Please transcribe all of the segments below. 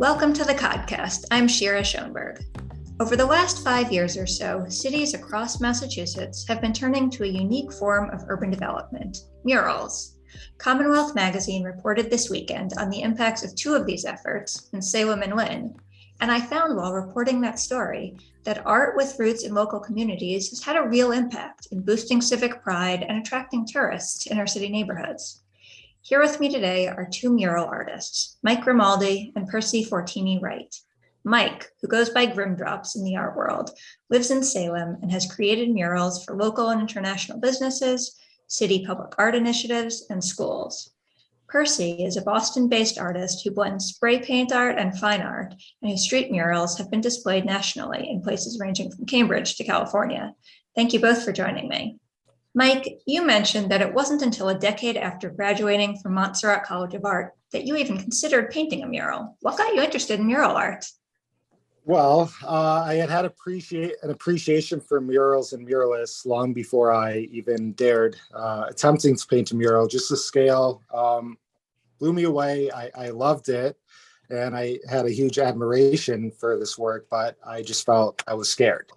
Welcome to the podcast. I'm Shira Schoenberg. Over the last 5 years or so, cities across Massachusetts have been turning to a unique form of urban development, murals. CommonWealth magazine reported this weekend on the impacts of two of these efforts in Salem and Lynn. And I found while reporting that story that art with roots in local communities has had a real impact in boosting civic pride and attracting tourists to inner city neighborhoods. Here with me today are two mural artists, Mike Grimaldi and Percy Fortini Wright. Mike, who goes by Grimdrops in the art world, lives in Salem and has created murals for local and international businesses, city public art initiatives, and schools. Percy is a Boston-based artist who blends spray paint art and fine art, and whose street murals have been displayed nationally in places ranging from Cambridge to California. Thank you both for joining me. Mike, you mentioned that it wasn't until a decade after graduating from Montserrat College of Art that you even considered painting a mural. What got you interested in mural art? Well, I had an appreciation for murals and muralists long before I even dared attempting to paint a mural. Just the scale blew me away. I loved it, and I had a huge admiration for this work, but I just felt I was scared.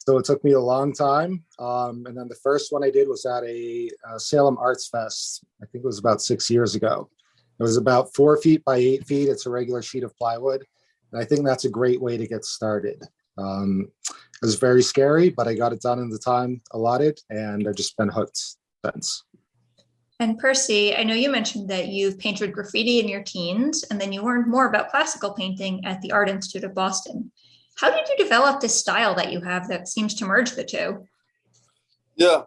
So it took me a long time. And then the first one I did was at a Salem Arts Fest. I think it was about 6 years ago. It was about 4 feet by 8 feet. It's a regular sheet of plywood. And I think that's a great way to get started. It was very scary, but I got it done in the time allotted, and I've just been hooked since. And Percy, I know you mentioned that you've painted graffiti in your teens, and then you learned more about classical painting at the Art Institute of Boston. How did you develop this style that you have that seems to merge the two? Yeah,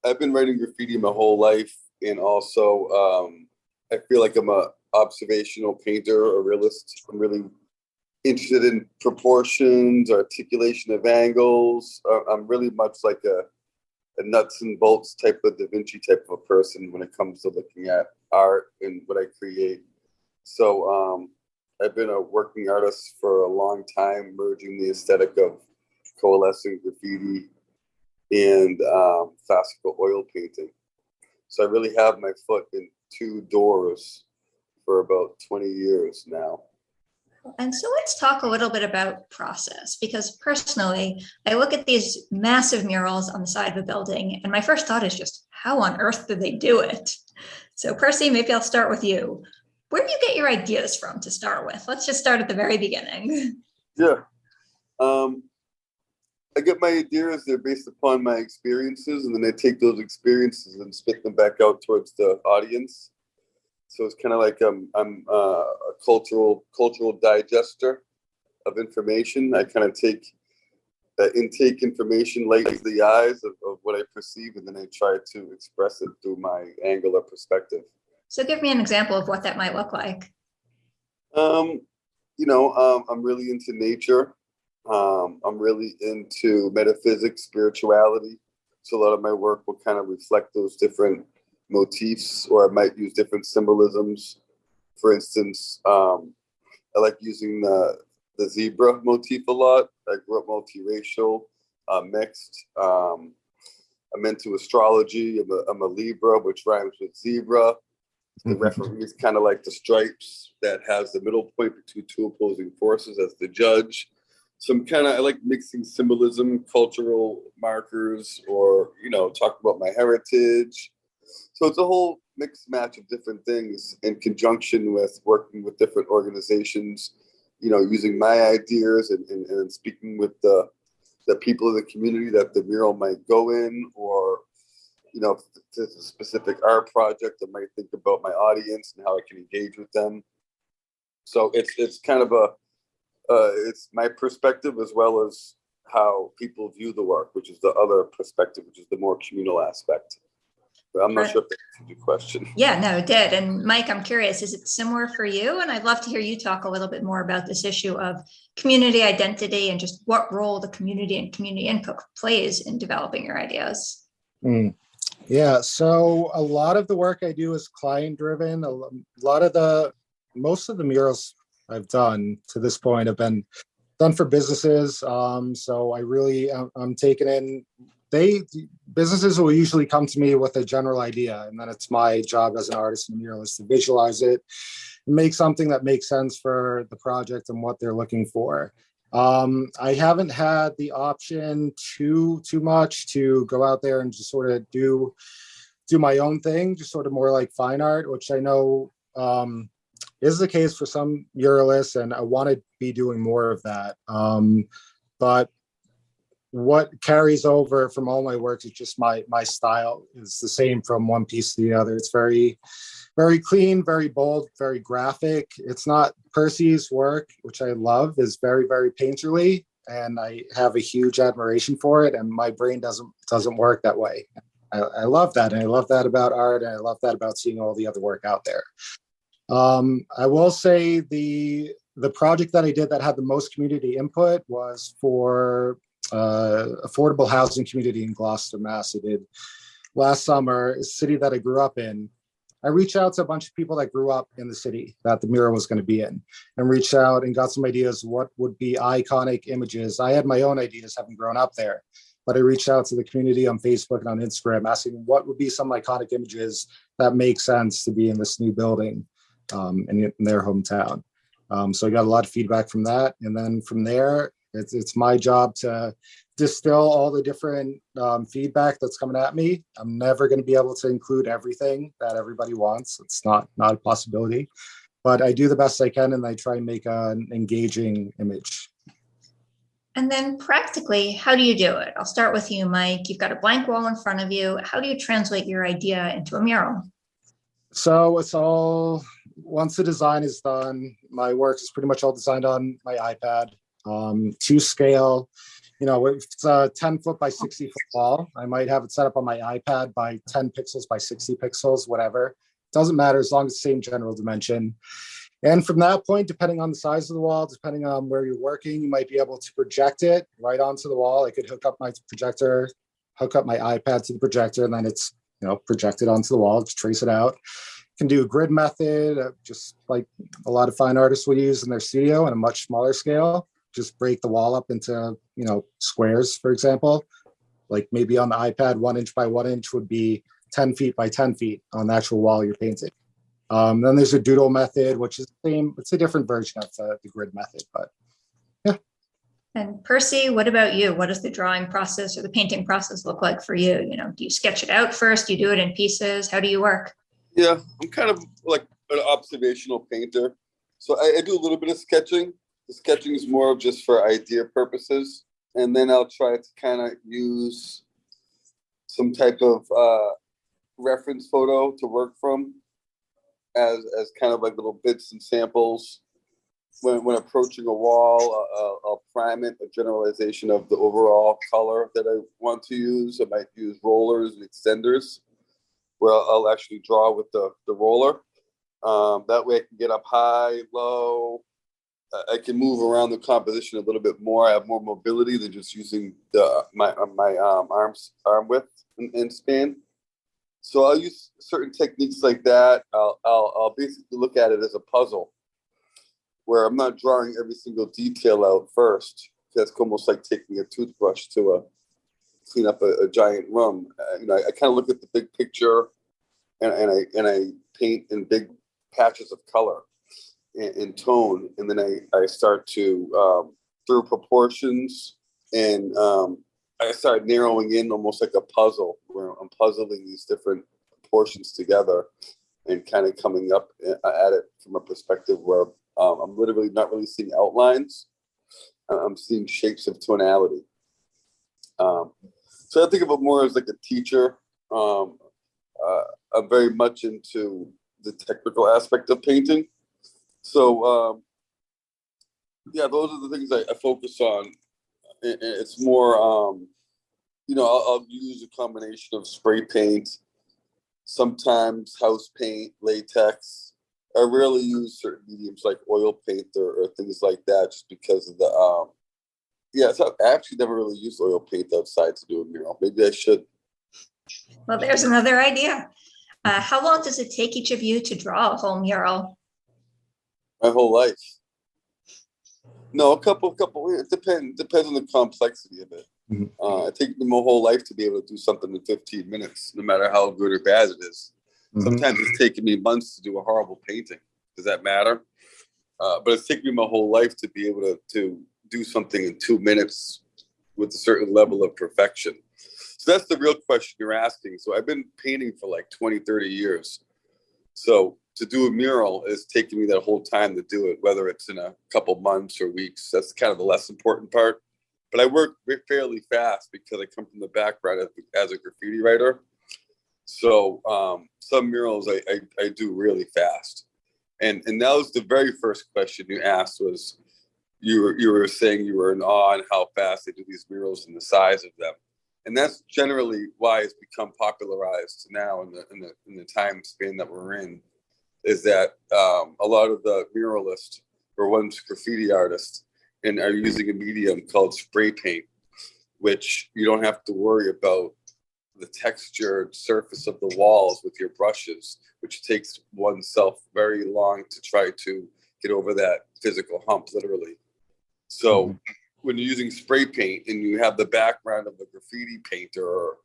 I've been writing graffiti my whole life, and also I feel like I'm a observational painter, a realist. I'm really interested in proportions, articulation of angles. I'm really much like a nuts and bolts type of Da Vinci type of a person when it comes to looking at art and what I create. So I've been a working artist for a long time, merging the aesthetic of coalescing graffiti and classical oil painting. So I really have my foot in two doors for about 20 years now. And so let's talk a little bit about process, because personally, I look at these massive murals on the side of a building, and my first thought is just, how on earth did they do it? So Percy, maybe I'll start with you. Where do you get your ideas from to start with? Let's just start at the very beginning. Yeah. I get my ideas, they're based upon my experiences, and then I take those experiences and spit them back out towards the audience. So it's kind of like I'm a cultural digester of information. I kind of take intake information light into the eyes of what I perceive, and then I try to express it through my angle or perspective. So give me an example of what that might look like. I'm really into nature. I'm really into metaphysics, spirituality. So a lot of my work will kind of reflect those different motifs, or I might use different symbolisms. For instance, I like using the zebra motif a lot. I grew up multiracial, mixed. I'm into astrology. I'm a Libra, which rhymes with zebra. The referee is kind of like the stripes that has the middle point between two opposing forces as the judge. So I like mixing symbolism, cultural markers, or, talk about my heritage. So it's a whole mixed match of different things in conjunction with working with different organizations, using my ideas and speaking with the people of the community that the mural might go in, or, if it's a specific art project, I might think about my audience and how I can engage with them. So it's kind of it's my perspective as well as how people view the work, which is the other perspective, which is the more communal aspect. But I'm not sure if that answered your question. Yeah, no, it did. And Mike, I'm curious, is it similar for you? And I'd love to hear you talk a little bit more about this issue of community identity and just what role the community and community input plays in developing your ideas. Yeah, so a lot of the work I do is client driven. Most of the murals I've done to this point have been done for businesses. So I'm taking in businesses will usually come to me with a general idea, and then it's my job as an artist and a muralist to visualize it make something that makes sense for the project and what they're looking for. I haven't had the option too much to go out there and just sort of do my own thing, just sort of more like fine art, which I know is the case for some muralists, and I want to be doing more of that. But what carries over from all my work is just my style is the same from one piece to the other. It's very, very clean, very bold, very graphic. It's not Percy's work, which I love, is very, very painterly, and I have a huge admiration for it. And my brain doesn't work that way. I love that, and I love that about art, and I love that about seeing all the other work out there. I will say the project that I did that had the most community input was for affordable housing community in Gloucester, Mass. I did last summer, a city that I grew up in. I reached out to a bunch of people that grew up in the city that the mural was going to be in, and reached out and got some ideas of what would be iconic images. I had my own ideas having grown up there, but I reached out to the community on Facebook and on Instagram asking what would be some iconic images that make sense to be in this new building in their hometown. So I got a lot of feedback from that. And then from there, it's my job to distill all the different feedback that's coming at me. I'm never going to be able to include everything that everybody wants. It's not a possibility, but I do the best I can, and I try and make an engaging image. And then practically, how do you do it? I'll start with you, Mike. You've got a blank wall in front of you. How do you translate your idea into a mural? So it's all, once the design is done, my work is pretty much all designed on my iPad to scale. You know, if it's a 10-foot by 60-foot wall, I might have it set up on my iPad by 10 pixels by 60 pixels, whatever. Doesn't matter as long as it's the same general dimension. And from that point, depending on the size of the wall, depending on where you're working, you might be able to project it right onto the wall. I could hook up my projector, hook up my iPad to the projector, and then it's, you know, projected onto the wall, just trace it out. Can do a grid method, just like a lot of fine artists will use in their studio on a much smaller scale. Just break the wall up into, you know, squares, for example. Like maybe on the iPad, 1 inch by 1 inch would be 10 feet by 10 feet on the actual wall you're painting. Then there's a doodle method, which is the same. It's a different version of the grid method, but yeah. And Percy, what about you? What does the drawing process or the painting process look like for you? You know, do you sketch it out first? Do you do it in pieces? How do you work? Yeah, I'm kind of like an observational painter. So I do a little bit of sketching. The sketching is more of just for idea purposes. And then I'll try to kind of use some type of reference photo to work from as kind of like little bits and samples. When approaching a wall, I'll prime it, a generalization of the overall color that I want to use. I might use rollers and extenders, where I'll actually draw with the roller. That way I can get up high, low. I can move around the composition a little bit more. I have more mobility than just using my arm width and span. So I'll use certain techniques like that. I'll basically look at it as a puzzle, where I'm not drawing every single detail out first. That's almost like taking a toothbrush to clean up a giant room. You know, I kind of look at the big picture, and I paint in big patches of color and tone, and then I start to through proportions, and I start narrowing in almost like a puzzle, where I'm puzzling these different proportions together and kind of coming up at it from a perspective where I'm literally not really seeing outlines. I'm seeing shapes of tonality. So I think of it more as like a teacher. I'm very much into the technical aspect of painting. So, yeah, those are the things I focus on. It's more, you know, I'll use a combination of spray paint, sometimes house paint, latex. I rarely use certain mediums like oil paint or things like that, just because of the, yeah, so I actually never really used oil paint outside to do a mural. Maybe I should. Well, there's another idea. How long does it take each of you to draw a whole mural? My whole life. No, a couple. It depends on the complexity of it. Mm-hmm. It takes me my whole life to be able to do something in 15 minutes, no matter how good or bad it is. Mm-hmm. Sometimes it's taken me months to do a horrible painting. Does that matter? But it's taken me my whole life to be able to do something in 2 minutes with a certain level of perfection. So that's the real question you're asking. So I've been painting for like 20, 30 years. So to do a mural is taking me that whole time to do it, whether it's in a couple months or weeks. That's kind of the less important part. But I work fairly fast because I come from the background as a graffiti writer. So some murals I do really fast. And that was the very first question you asked was, you were saying you were in awe on how fast they do these murals and the size of them. And that's generally why it's become popularized now in the time span that we're in, is that a lot of the muralists were once graffiti artists and are using a medium called spray paint, which you don't have to worry about the textured surface of the walls with your brushes, which takes oneself very long to try to get over that physical hump, literally. So when you're using spray paint and you have the background of a graffiti painter,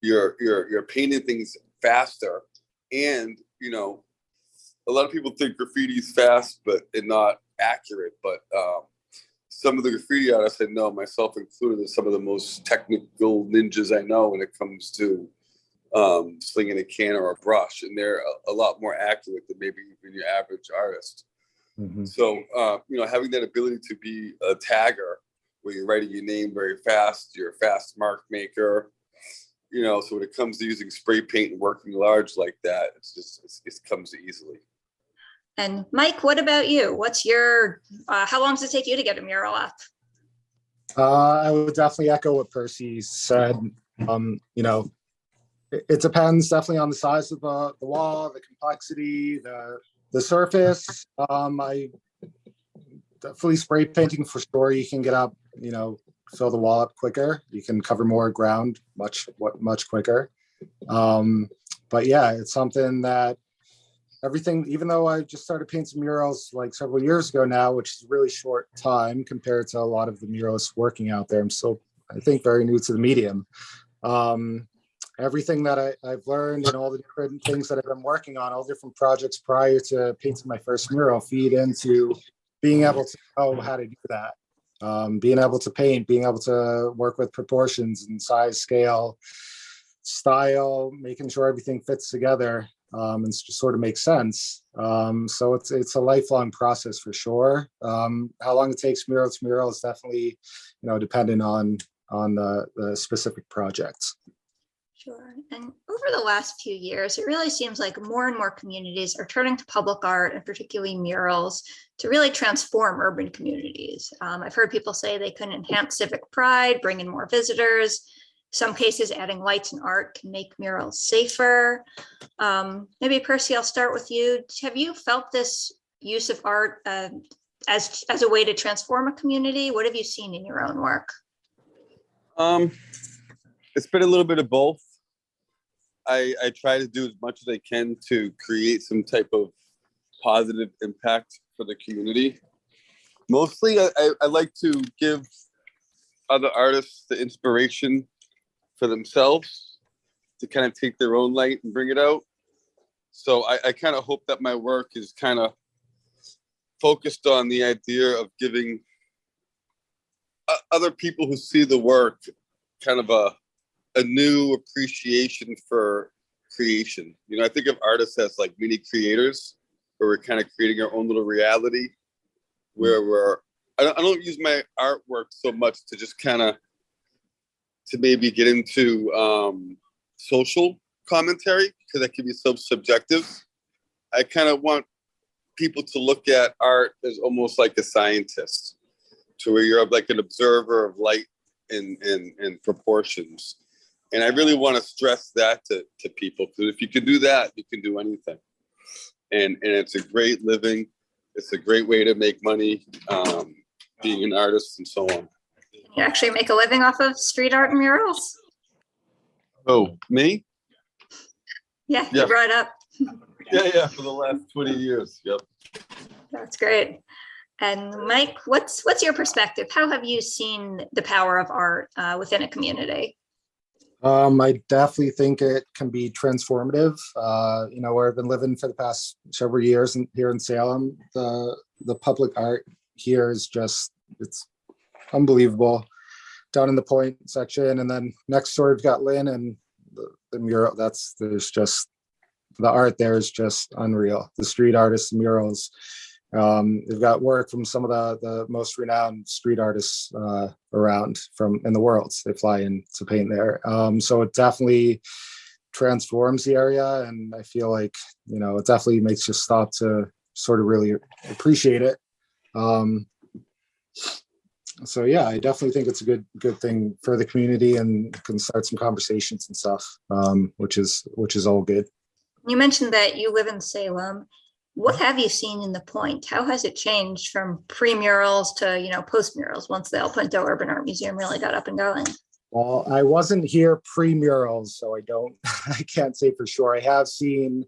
you're painting things faster. And, you know, a lot of people think graffiti is fast, but and not accurate. But some of the graffiti artists I know, myself included, are some of the most technical ninjas I know when it comes to slinging a can or a brush. And they're a lot more accurate than maybe even your average artist. So, you know, having that ability to be a tagger where you're writing your name very fast, you're a fast mark maker, you know, so when it comes to using spray paint and working large like that, it comes easily. And Mike, what about you? What's your, how long does it take you to get a mural up? I would definitely echo what Percy said. You know, it depends definitely on the size of the wall, the complexity, the surface. I definitely spray painting for sure. You can get up, you know, fill the wall up quicker. You can cover more ground much quicker. But yeah, it's something that everything, even though I just started painting murals like several years ago now, which is a really short time compared to a lot of the muralists working out there, I'm still, I think, very new to the medium. Everything that I've learned and all the different things that I've been working on, all different projects prior to painting my first mural, feed into being able to know how to do that. Being able to paint, being able to work with proportions and size, scale, style, making sure everything fits together and just sort of makes sense. So it's a lifelong process for sure. How long it takes mural to mural is definitely, you know, dependent on the specific projects. Sure. And over the last few years, it really seems like more and more communities are turning to public art, and particularly murals, to really transform urban communities. I've heard people say they can enhance civic pride, bring in more visitors. Some cases, adding lights and art can make murals safer. Maybe Percy, I'll start with you. Have you felt this use of art as a way to transform a community? What have you seen in your own work? It's been a little bit of both. I try to do as much as I can to create some type of positive impact for the community. Mostly, I like to give other artists the inspiration for themselves to kind of take their own light and bring it out. So I kind of hope that my work is kind of focused on the idea of giving other people who see the work kind of a new appreciation for creation. You know, I think of artists as like mini creators, where we're kind of creating our own little reality, where I don't use my artwork so much to just kind of to maybe get into social commentary, because that can be so subjective. I kind of want people to look at art as almost like a scientist, to where you're like an observer of light and proportions. And I really want to stress that to people, because if you can do that, you can do anything. And it's a great living. It's a great way to make money, being an artist and so on. You actually make a living off of street art and murals? Oh, me? Yeah, you brought it up. Yeah, for the last 20 years. Yep. That's great. And Mike, what's your perspective? How have you seen the power of art within a community? I definitely think it can be transformative. Where I've been living for the past several years here in Salem, the public art here is it's unbelievable. Down in the Point section, and then next door we've got Lynn and the mural. There's just the art there is just unreal. The street artists, murals. They've got work from some of the most renowned street artists around in the world. They fly in to paint there. So it definitely transforms the area, and I feel like it definitely makes you stop to sort of really appreciate it. So yeah, I definitely think it's a good thing for the community, and can start some conversations and stuff, which is all good. You mentioned that you live in Salem. What have you seen in the Point? How has it changed from pre-murals to post-murals once the El Punto Urban Art Museum really got up and going? Well, I wasn't here pre-murals, so I can't say for sure. I have seen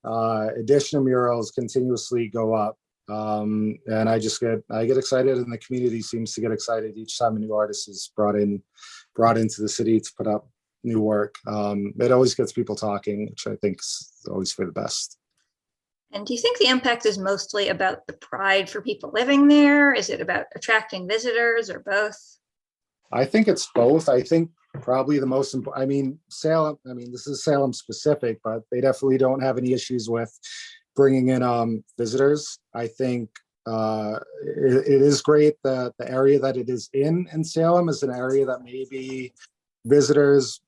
additional murals continuously go up. And I get excited, and the community seems to get excited each time a new artist is brought into the city to put up new work. It always gets people talking, which I think is always for the best. And do you think the impact is mostly about the pride for people living there? Is it about attracting visitors, or both? I think it's both. I think probably the most important, Salem, this is Salem specific, but they definitely don't have any issues with bringing in visitors. I think it is great that the area that it is in Salem is an area that maybe visitors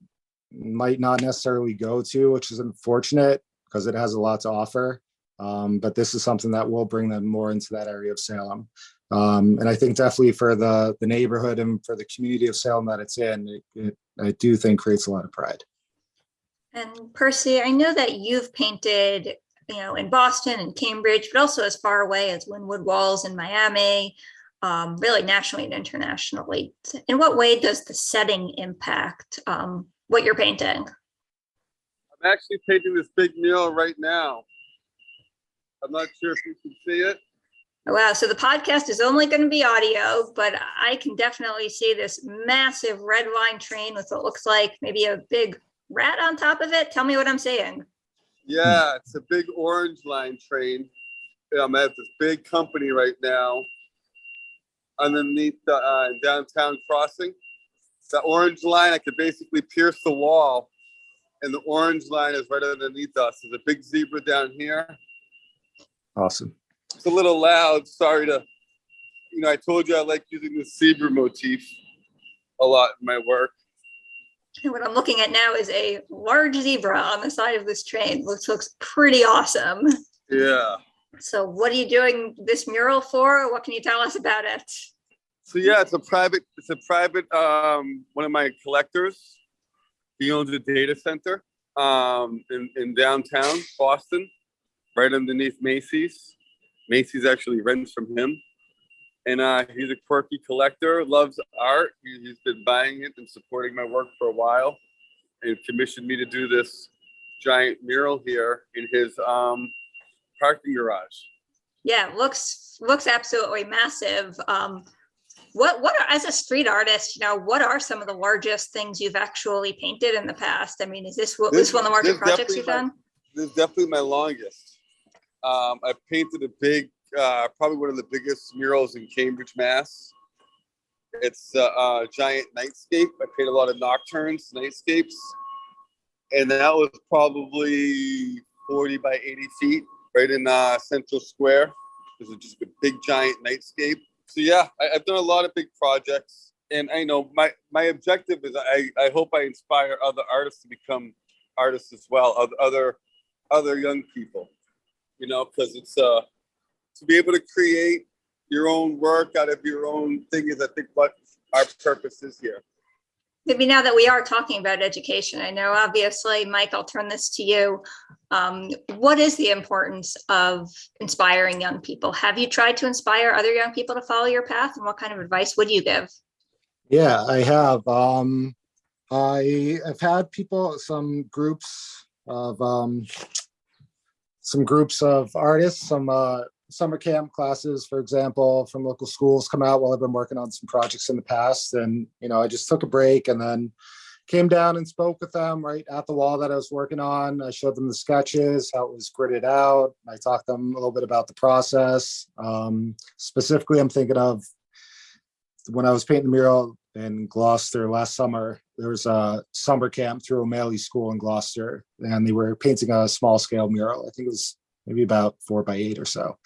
might not necessarily go to, which is unfortunate because it has a lot to offer. But this is something that will bring them more into that area of Salem. And I think definitely for the neighborhood and for the community of Salem that it's in, I do think creates a lot of pride. And Percy, I know that you've painted in Boston and Cambridge, but also as far away as Wynwood Walls in Miami, really nationally and internationally. In what way does the setting impact what you're painting? I'm actually painting this big mural right now. I'm not sure if you can see it. Wow, so the podcast is only going to be audio, but I can definitely see this massive red line train with what looks like maybe a big rat on top of it. Tell me what I'm saying. Yeah, it's a big orange line train. I'm at this big company right now underneath the downtown crossing. The orange line, I could basically pierce the wall, and the orange line is right underneath us. There's a big zebra down here. Awesome. It's a little loud. Sorry to, I told you I like using the zebra motif a lot in my work. And what I'm looking at now is a large zebra on the side of this train, which looks pretty awesome. Yeah. So what are you doing this mural for? What can you tell us about it? So yeah, it's a private one of my collectors. He owns a data center in downtown Boston, right underneath Macy's. Macy's actually rents from him. And he's a quirky collector, loves art. He's been buying it and supporting my work for a while, and commissioned me to do this giant mural here in his parking garage. Yeah, looks absolutely massive. What are, as a street artist, what are some of the largest things you've actually painted in the past? Is this one of the larger projects you've done? This is definitely my longest. I painted a big, probably one of the biggest murals in Cambridge, Mass. It's a giant nightscape. I paint a lot of nocturnes, nightscapes. And that was probably 40 by 80 feet right in Central Square. There's just a big, giant nightscape. So yeah, I've done a lot of big projects. And I know my objective is I hope I inspire other artists to become artists as well, other young people. Because it's to be able to create your own work out of your own thing is, I think, what our purpose is here. Maybe now that we are talking about education, I know obviously, Mike, I'll turn this to you. What is the importance of inspiring young people? Have you tried to inspire other young people to follow your path, and what kind of advice would you give? Yeah, I have. I've had some groups of artists, some summer camp classes, for example, from local schools come out while I've been working on some projects in the past. And, I just took a break and then came down and spoke with them right at the wall that I was working on. I showed them the sketches, how it was gridded out. I talked to them a little bit about the process. Specifically, I'm thinking of when I was painting the mural in Gloucester last summer. There was a summer camp through O'Malley School in Gloucester, and they were painting a small scale mural. I think it was maybe about 4x8 or so.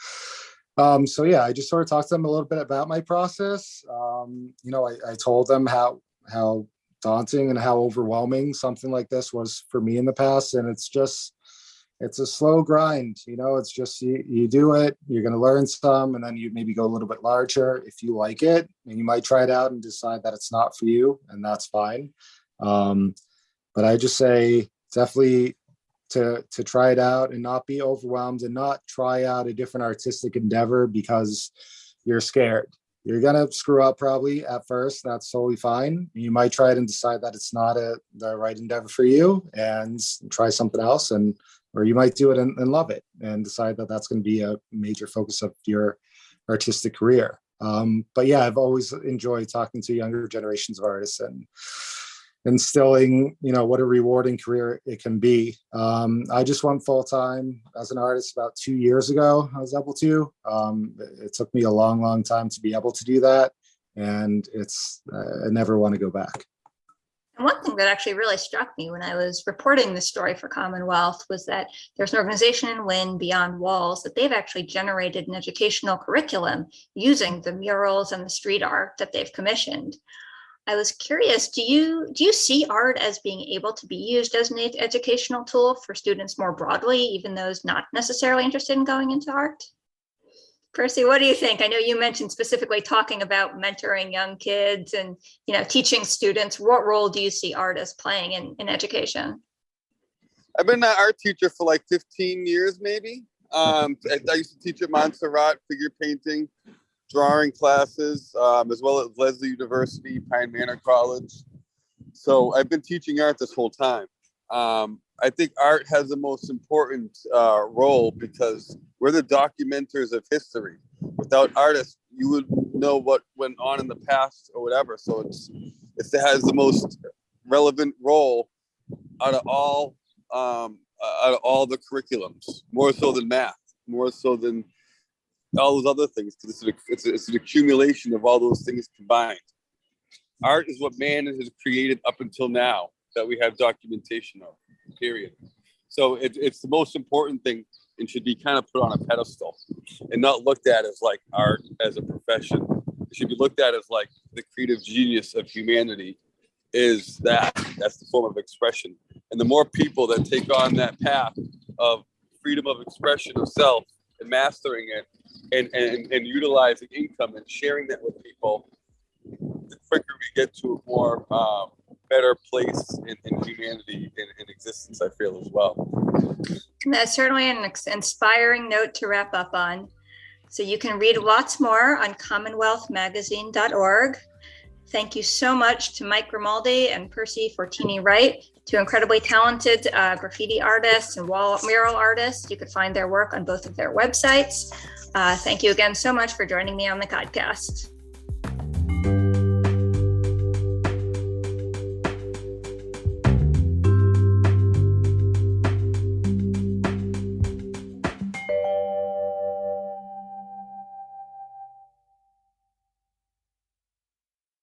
So yeah, I just sort of talked to them a little bit about my process. I told them how daunting and how overwhelming something like this was for me in the past. And it's a slow grind. It's just, you do it, you're going to learn some, and then you maybe go a little bit larger if you like it, and you might try it out and decide that it's not for you, and that's fine. But I just say definitely to try it out and not be overwhelmed, and not try out a different artistic endeavor because you're scared. You're going to screw up probably at first. That's totally fine. You might try it and decide that it's not the right endeavor for you and try something else. Or you might do it and love it and decide that that's going to be a major focus of your artistic career. But yeah, I've always enjoyed talking to younger generations of artists and instilling, what a rewarding career it can be. I just went full time as an artist about 2 years ago. I was able to. It took me a long, long time to be able to do that, and I never want to go back. And one thing that actually really struck me when I was reporting this story for CommonWealth was that there's an organization in Wynn, Beyond Walls, that they've actually generated an educational curriculum using the murals and the street art that they've commissioned. I was curious, do you see art as being able to be used as an educational tool for students more broadly, even those not necessarily interested in going into art? Percy, what do you think? I know you mentioned specifically talking about mentoring young kids and teaching students. What role do you see art as playing in education? I've been an art teacher for like 15 years, maybe. I used to teach at Montserrat, figure painting, drawing classes, as well as Lesley University, Pine Manor College. So I've been teaching art this whole time. I think art has the most important role because we're the documenters of history. Without artists, you would know what went on in the past or whatever. So it has the most relevant role out of all the curriculums, more so than math, more so than all those other things, because it's an accumulation of all those things combined. Art is what man has created up until now that we have documentation of, period. So it's the most important thing and should be kind of put on a pedestal and not looked at as like art as a profession. It should be looked at as like the creative genius of humanity is that's the form of expression. And the more people that take on that path of freedom of expression of self and mastering it, and utilizing income and sharing that with people, the quicker we get to a more better place in humanity in existence, I feel, as well. That's certainly an inspiring note to wrap up on. So you can read lots more on CommonWealthMagazine.org. Thank you so much to Mike Grimaldi and Percy Fortini Wright, two incredibly talented graffiti artists and wall mural artists. You could find their work on both of their websites. Thank you again so much for joining me on the podcast.